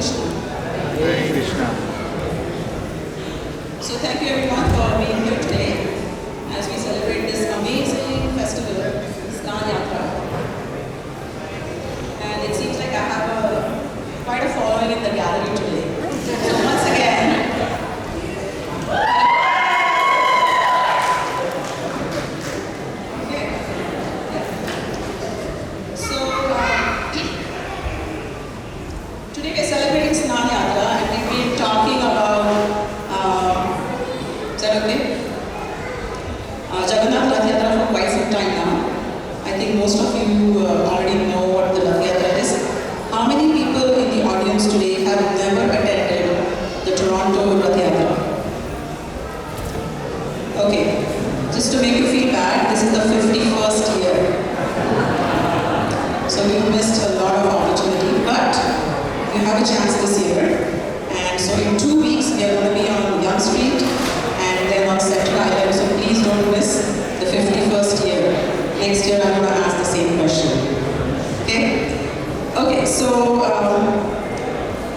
Krishna. Hare Krishna. So thank you everyone for being here today as we celebrate this amazing festival, Snan Yatra. And it seems like I have quite a following in the gallery today. So once again, today we are celebrating Snan Yatra and we've been talking about, is that okay? Jagannath Rath Yatra for quite some time now. I think most of you already know what the Rath Yatra is. How many people in the audience today have never attended the Toronto Rath Yatra? Okay, just to make you feel bad, this is the 51st year. So we've missed a lot of opportunity, but you have a chance this year. And so in 2 weeks, we are going to be on Yonge Street and then on Central Island. So please don't miss the 51st year. Next year, I'm going to ask the same question. Okay? Okay, so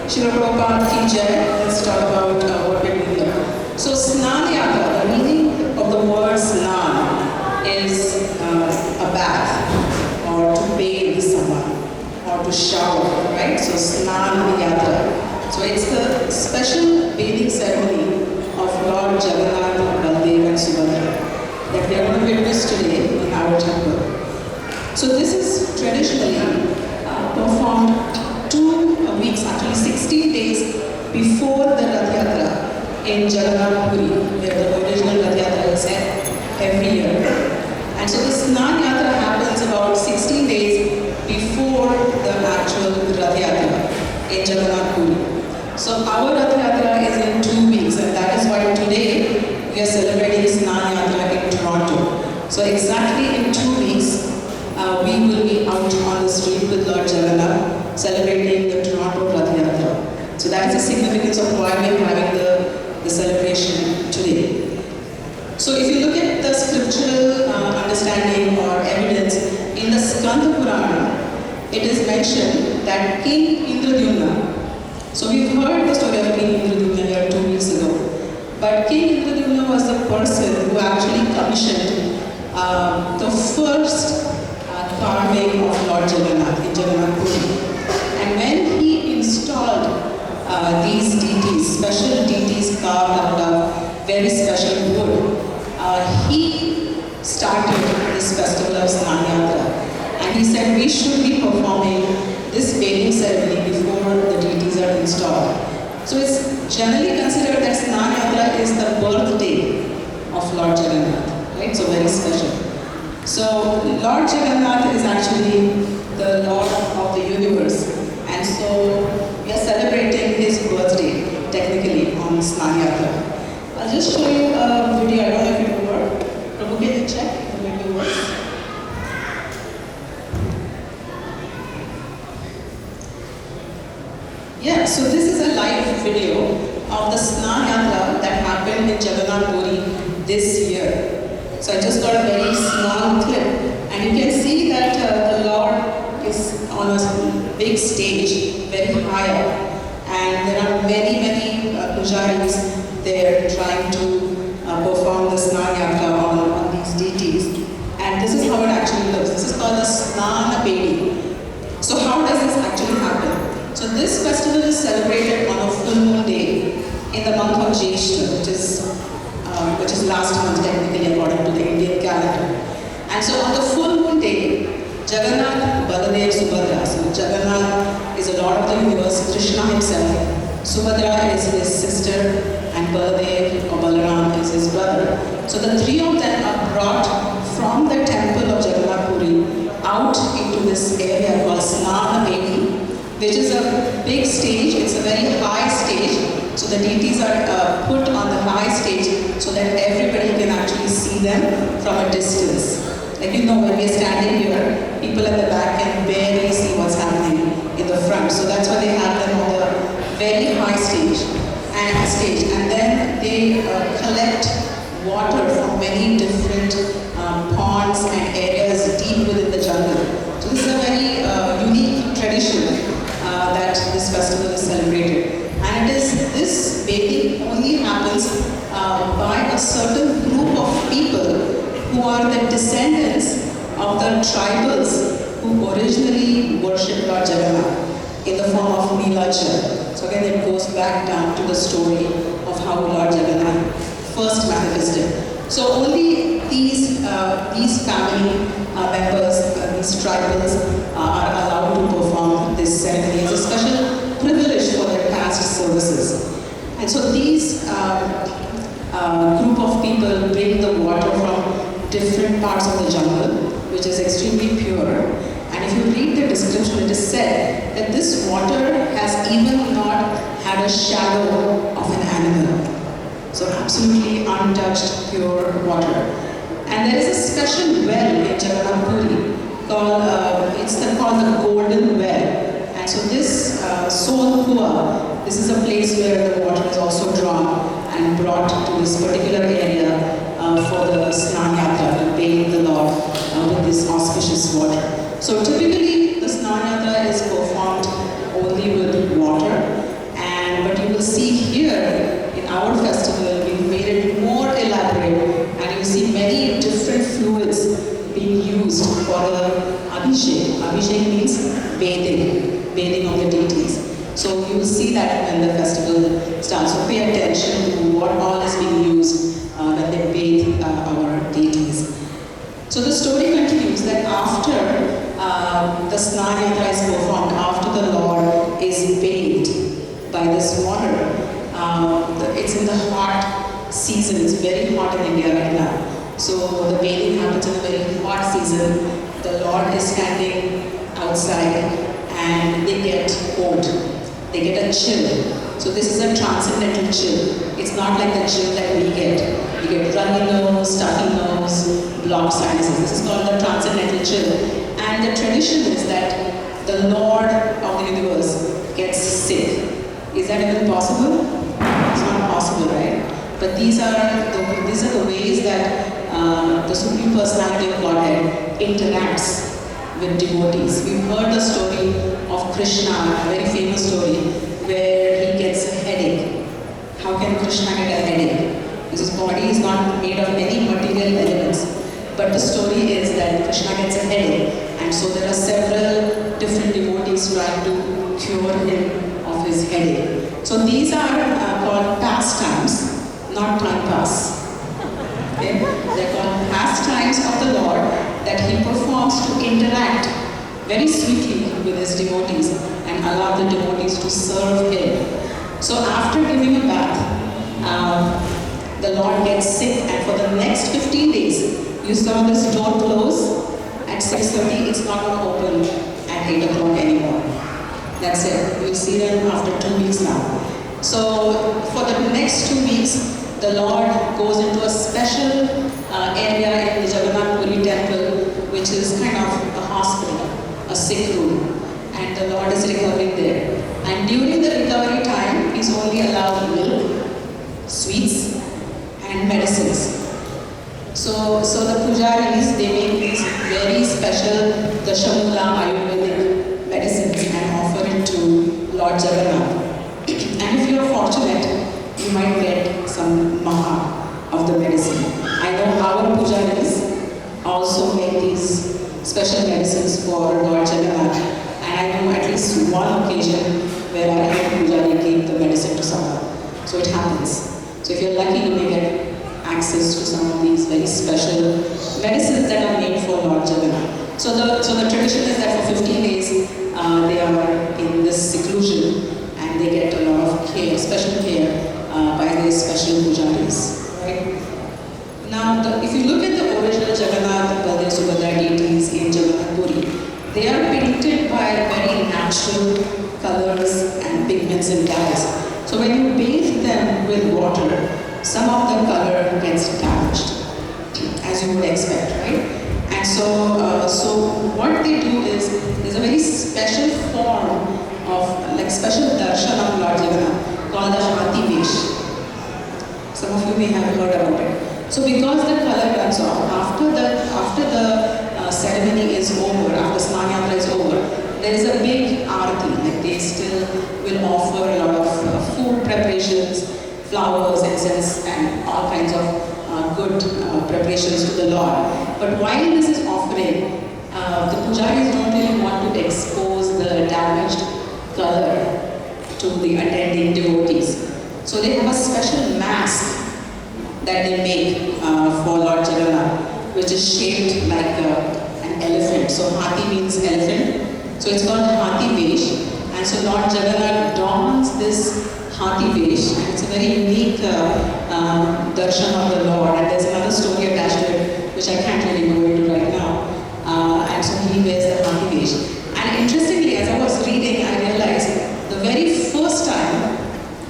Srila Prabhupada Ki Jai. Let's talk about what we're doing here. So Snan Yatra, the meaning of the word Snan is a bath or to bathe someone or to shower, right? So Snan Yatra. So it's the special bathing ceremony of Lord Jagannath, Baldev and Subhadra that we are going to witness today in our temple. So this is traditionally performed 2 weeks, actually 16 days before the Rath Yatra in Jagannath Puri, where the original Rath Yatra is held every year. And so the Snan Yatra happens about 16 days before the actual Rath Yatra in Jagannath Puri. So our Rath Yatra is in 2 weeks, and that is why today we are celebrating Snan Yatra in Toronto. So exactly in 2 weeks, we will be out on the street with Lord Jagannath celebrating the Toronto Rath Yatra. So that is the significance of why we are having the celebration today. So if you look at the scriptural understanding or evidence in the Skanda Purana, it is mentioned that King Indradyumna, so we've heard the story of King Indradyumna here 2 weeks ago, but King Indradyumna was the person who actually commissioned the first carving of Lord Jagannath in Jagannath Puri. And when he installed these deities, special deities carved out of very special wood, he started this festival of Snan Yatra. And he said we should be performing this bathing ceremony before the deities are installed. So it's generally considered that Snan Yatra is the birthday of Lord Jagannath, right? So very special. So Lord Jagannath is actually the Lord of the universe. And so we are celebrating his birthday technically on Snan Yatra. I'll just show you a video. I don't know if it will work. Prabhu, can you check if the video works? Yeah, so this is a live video of the Snan Yatra that happened in Jagannath Puri this year. So I just got a very small clip, and you can see that the Lord is on a big stage, very high up, and there are many pujaris there trying to perform the Snan Yatra on these deities. And this is how it actually looks. This is called the Snan Bedi. So how does this actually happen? So this festival is celebrated on a full moon day in the month of Jeshta, which is last month technically according to the Indian calendar. And so on the full moon day, Jagannath, Baladev, Subhadra. So Jagannath is a Lord of the universe, Krishna himself. Subhadra is his sister, and Baladev or Balaram is his brother. So the three of them are brought from the temple of Jagannath Puri out into this area called Snan Bedi, which is a big stage. It's a very high stage. So the deities are put on the high stage so that everybody can actually see them from a distance. Like when we are standing here, people at the back can barely see what's happening in the front. So that's why they have them on the very high stage. And then they collect water from many different ponds and areas deep within the jungle. So this is a very unique tradition that this festival is celebrated. of the tribals who originally worshipped Lord Jagannath in the form of Neelachal. So again, it goes back down to the story of how Lord Jagannath first manifested. So only these family members, these tribals, are allowed to perform this ceremony. It's a special privilege for their past services. And so these group of people bring the water from different parts of the jungle, which is extremely pure. And if you read the description, it is said that this water has even not had a shadow of an animal. So absolutely untouched, pure water. And there is a special well in Jagannath Puri called, called the Golden Well. And so this Sol Kua, this is a place where the water is also drawn and brought to this particular area for the Snan Yatra, to bathe the Lord with this auspicious water. So typically the Snan Yatra is performed only with water, but you will see here in our festival, we've made it more elaborate, and you see many different fluids being used for the Abhishek. Abhishek means bathing of the deities. So you will see that when the festival starts. So pay attention to what all is being used when they bathe our deities. So the story continues that after the Snan Yatra is performed, after the Lord is bathed by this water, it's in the hot season. It's very hot in India right now. So the bathing happens in a very hot season. The Lord is standing outside and they get cold. They get a chill. So this is a transcendental chill. It's not like the chill that we get. We get runny nose, stuffy nose, blocked sinuses. This is called the transcendental chill. And the tradition is that the Lord of the universe gets sick. Is that even possible? It's not possible, right? But these are the ways that the Supreme Personality of Godhead interacts with devotees. We've heard the story of Krishna, a very famous story, where he gets a headache. How can Krishna get a headache? Because his body is not made of any material elements. But the story is that Krishna gets a headache, and so there are several different devotees trying to cure him of his headache. So these are called pastimes, not time pass. Okay? They're called pastimes of the Lord that he performs to interact very sweetly with his devotees and allow the devotees to serve him. So after giving a bath, the Lord gets sick, and for the next 15 days, you saw this door close at 6:30, it's not going to open at 8 o'clock anymore. That's it. We'll see them after 2 weeks now. So for the next 2 weeks, the Lord goes into a special area in the Jagannath Puri temple, which is kind of a hospital, a sick room, and the Lord is recovering there. And during the recovery time, he's only allowed milk, sweets, and medicines. So the pujaris, they make these very special Dashamula Ayurvedic medicines and offer it to Lord Jagannath. And if you are fortunate, you might get some maha of the medicine. I know our pujaris also make these special medicines for Lord Jagannath, and I know at least one occasion where I had a pujari gave the medicine to someone. So it happens. So if you're lucky, you may get access to some of these very special medicines that are made for Lord Jagannath. So the tradition is that for 15 days they are in this seclusion and they get a lot of care, special care by these special pujaris. Right? Now, if you look at the original Jagannath, Baldev Subhadra deities in Jagannath Puri, they are painted by very natural colors and pigments and dyes. So when you bathe them with water, some of the color gets damaged, as you would expect, right? And so what they do is, there's a very special form of, like special darshan of Lord Jagannath called the Hati Vesh. Some of you may have heard about it. So because the color runs off, after the ceremony is over, after Snan Yatra is over, there is a big arati, like they still will offer a lot of food preparations, flowers, incense, and all kinds of good preparations to the Lord. But while this is offering, hopefully attending devotees. So they have a special mask that they make for Lord Jagannath, which is shaped like an elephant. So Hathi means elephant. So it's called Hathi Vesh. And so Lord Jagannath dons this Hathi Vesh, and it's a very unique darshan of the Lord. And there's another story attached to it, which I can't really go into right now. And so he wears the Hathi Vesh. And interestingly, as I was reading, I realized the very first time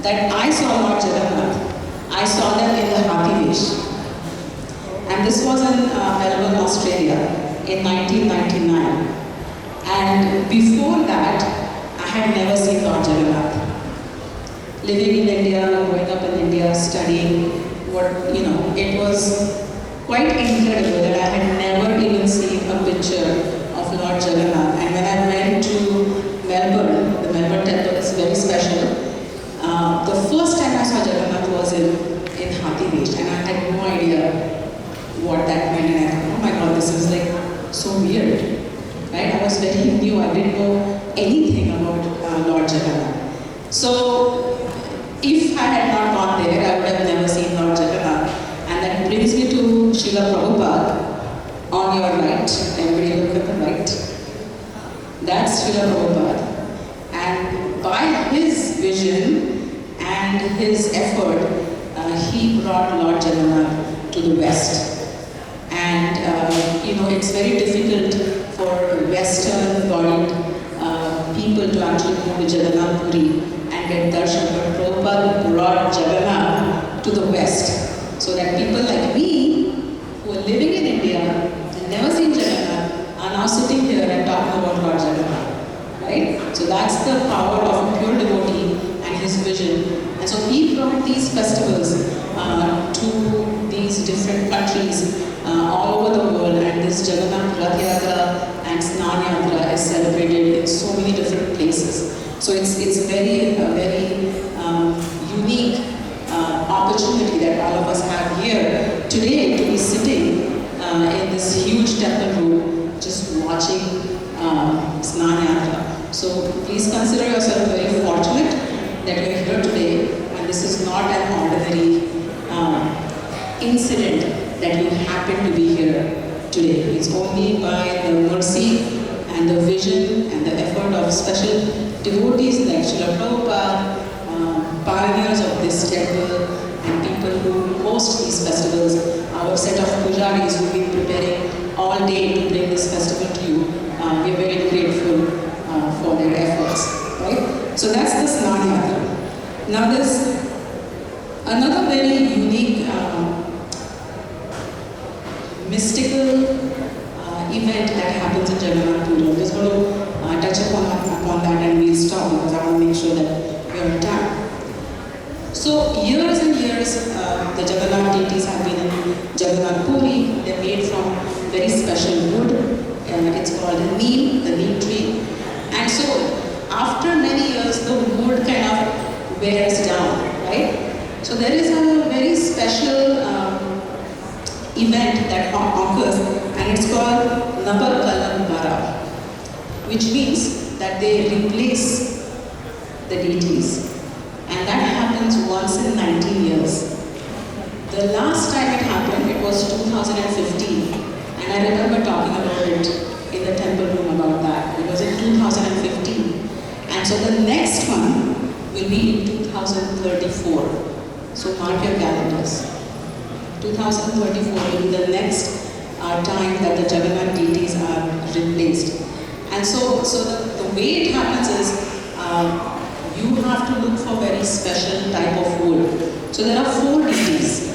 that I saw Lord Jagannath, I saw them in the Hathi Vesh. And this was in Melbourne, Australia in 1999. And before that, I had never seen Lord Jagannath. Living in India, growing up in India, studying, it was quite incredible that I had never even seen a picture of Lord Jagannath. And when I went to Melbourne, the Melbourne temple is very special. The first time I saw Jagannath was in Hathi Vesh, and I had no idea what that meant. And I thought, oh my God, this is like so weird, right? I was very new. I didn't know anything about Lord Jagannath. So if I had not gone there, I would have never seen Lord Jagannath. And that brings me to Srila Prabhupada on your right. Everybody look at the right. That's Srila Prabhupada. And by his vision and his effort, he brought Lord Jagannath to the West. And it's very difficult for Western-bodied people to actually go to Jagannath Puri and get darshan. But Prabhupada brought Jagannath to the West, so that people like me, who are living in India and never seen Jagannath, are now sitting here and talking about Lord Jagannath, right? So that's the power of a pure devotee and his vision. And so he brought these festivals to these different countries all over the world, and this Jagannath Rath Yatra and Snan Yatra is celebrated in so many different places. So it's a very unique opportunity that all of us have here today to be sitting in this huge temple room just watching Snan Yatra. So please consider yourself very fortunate that you're here today, and this is not an ordinary incident that you happen to be here today. It's only by the mercy and the vision and the effort of special devotees like Srila Prabhupada, pioneers of this temple, and people who host these festivals, our set of pujaris who've been preparing all day to bring this festival to you. We're very grateful for their efforts, right? So that's the Snan Yatra. Now there's another very unique mystical event that happens in Jagannath Puri. I'm just going to touch upon that and we'll stop because I want to make sure that we're on time. So years and years, the Jagannath deities have been in Jagannath Puri. They're made from very special wood. It's called the neem tree. And so after many years, the wood kind of wears down, right? So there is a very special event that occurs, and it's called Navakalam, which means that they replace the deities. And that happens once in 19 years. The last time it happened, it was 2015. And I remember talking about it in the temple room about that. It was in 2015. And so the next one will be in 2034. So mark your calendars. 2034 will be the next time that the Jagannath deities are replaced. And so the way it happens is you have to look for very special type of wood. So there are 4 deities: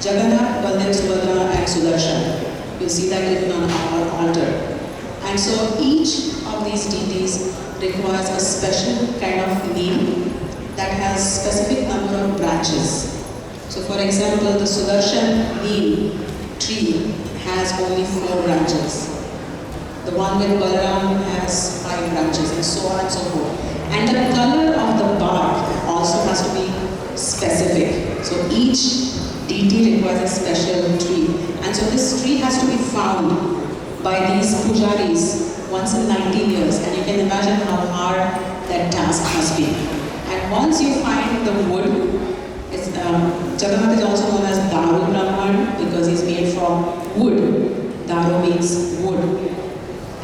Jagannath, Baldev, Subhadra, and Sudarshan. You'll see that written on our altar. And so each of these deities requires a special kind of neem that has specific number of branches. So for example, the Sudarshan neem tree has only 4 branches. The one with Balaram has 5 branches, and so on and so forth. And the color of the bark also has to be specific. So each deity requires a special tree. And so this tree has to be found by these pujaris once in 19 years. And you can imagine how hard that task must be. And once you find the wood, Jagannath is also known as Daru Brahman because he's made from wood. Daru means wood.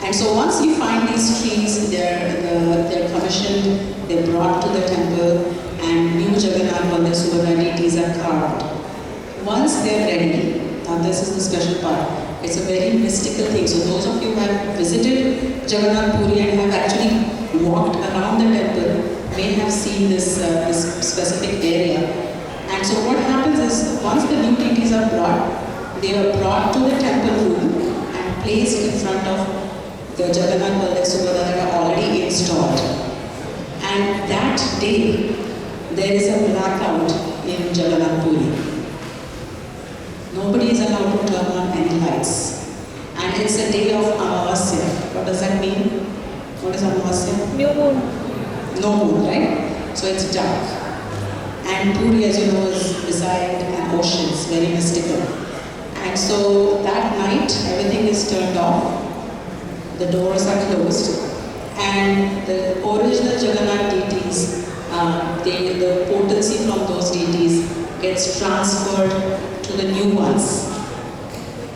And so once you find these trees, they're commissioned, they're brought to the temple, and new Jagannath Baldev Subhadra deities are carved. Once they're ready, now this is the special part, it's a very mystical thing. So those of you who have visited Jagannath Puri and have actually walked around the temple may have seen this specific area. And so what happens is, once the new deities are brought, they are brought to the temple room and placed in front of the Jagannath Baldev Subhadra that are already installed. And that day, there is a blackout in Jagannath Puri. Nobody is allowed to turn on any lights. And it's a day of Amavasya. What does that mean? What is Amavasya? New moon. No moon, right? So it's dark. And Puri, as you know, is beside an ocean. It's very mystical. And so that night, everything is turned off. The doors are closed. And the original Jagannath deities, the potency from those deities gets transferred to the new ones.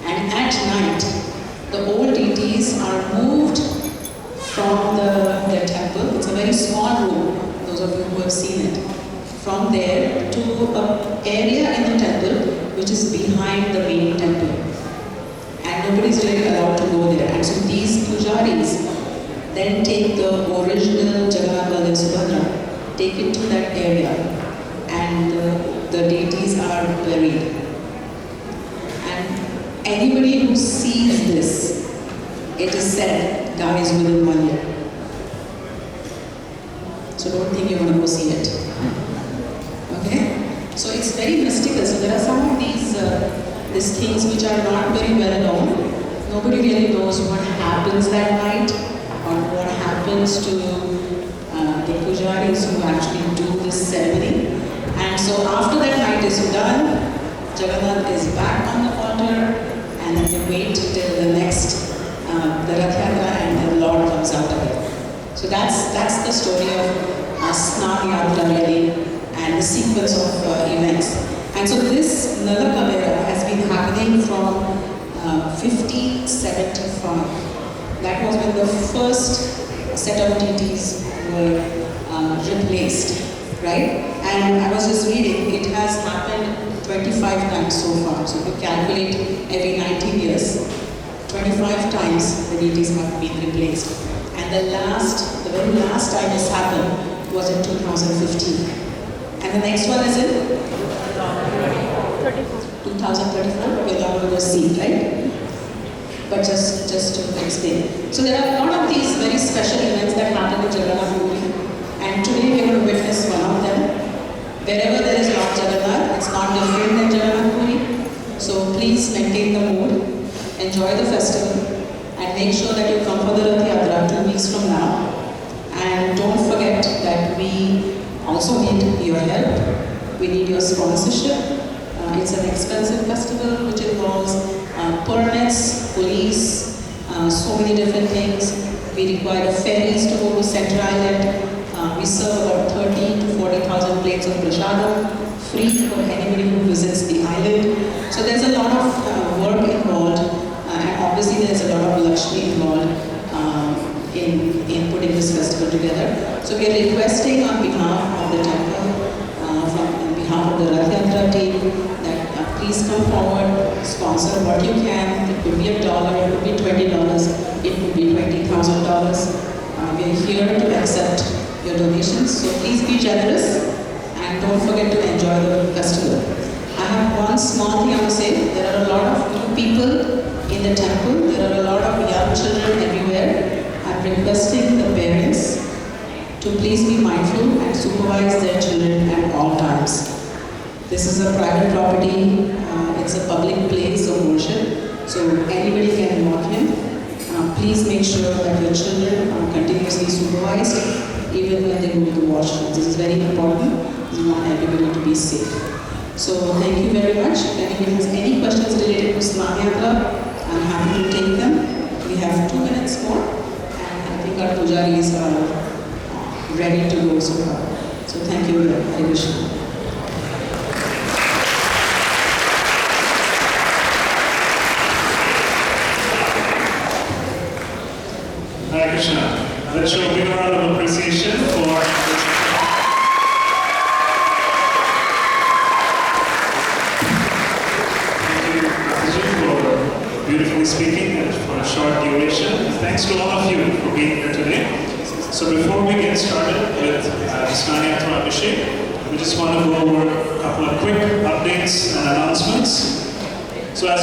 And at night, the old deities are moved from the temple. It's a very small room, those of you who have seen it. From there to an area in the temple which is behind the main temple. And nobody is really allowed to go there. And so these pujaris then take the original Jagannath Baldev Subhadra, take it to that area, and the deities are buried. And anybody who sees this, it is said, dies within 1 year. So don't think you're going to go see it. Okay? So it's very mystical. So there are some of these things which are not very well known. Nobody really knows what happens that night or what happens to the pujaris who actually do this ceremony. And so after that night is done, Jagannath is back on the altar, and then they wait till the next, the Rath Yatra, and the Lord comes out of it. So that's the story of Snan Yatra really, and the sequence of events. And so this Nalakavera has been happening from 1575. That was when the first set of deities were replaced, right? And I was just reading, it has happened 25 times so far. So if you calculate every 19 years, 25 times the deities have been replaced. And the very last time this happened was in 2015. And the next one is in 2034. We're not going to see, right? But just to explain. So there are a lot of these very special events that happen in Jagannath Puri. And today we're going to witness one of them. Wherever there is Lord Jagannath, it's not different than Jagannath Puri. So please maintain the mood, enjoy the festival, and make sure that you come for the Rath Yatra 2 weeks from now. And don't forget that we also need your help. We need your sponsorship. It's an expensive festival which involves permits, police, so many different things. We require ferries to go to Central Island. We serve about 30 to 40,000 plates of prasadam, free for anybody who visits the island. So there's a lot of work involved, and obviously there's a lot of Lakshmi involved in putting this festival together. So we are requesting on behalf of the temple, on behalf of the Rath Yatra team, that please come forward, sponsor what you can. It could be $1, it could be $20, it could be $20,000. We are here to accept your donations, so please be generous and don't forget to enjoy the festival. I have one small thing I want to say. There are a lot of new people in the temple. There are a lot of young children everywhere. I'm requesting the parents to please be mindful and supervise their children at all times. This is a private property. It's a public place of worship, so anybody can walk in. Please make sure that your children are continuously supervised, even when they go to the washroom. This is very important. We want everybody to be safe. So thank you very much. If anybody has any questions related to Snan Yatra, I'm happy to take them. We have 2 minutes more, and I think our pujaris are ready to go so far. So thank you, Hare Krishna. Hare Krishna. Let's show a big round of appreciation for beautifully speaking and for a short duration. Thanks to all of you for being here today. So before we get started with Snan Yatra Abhishek, we just want to go over a couple of quick updates and announcements. So as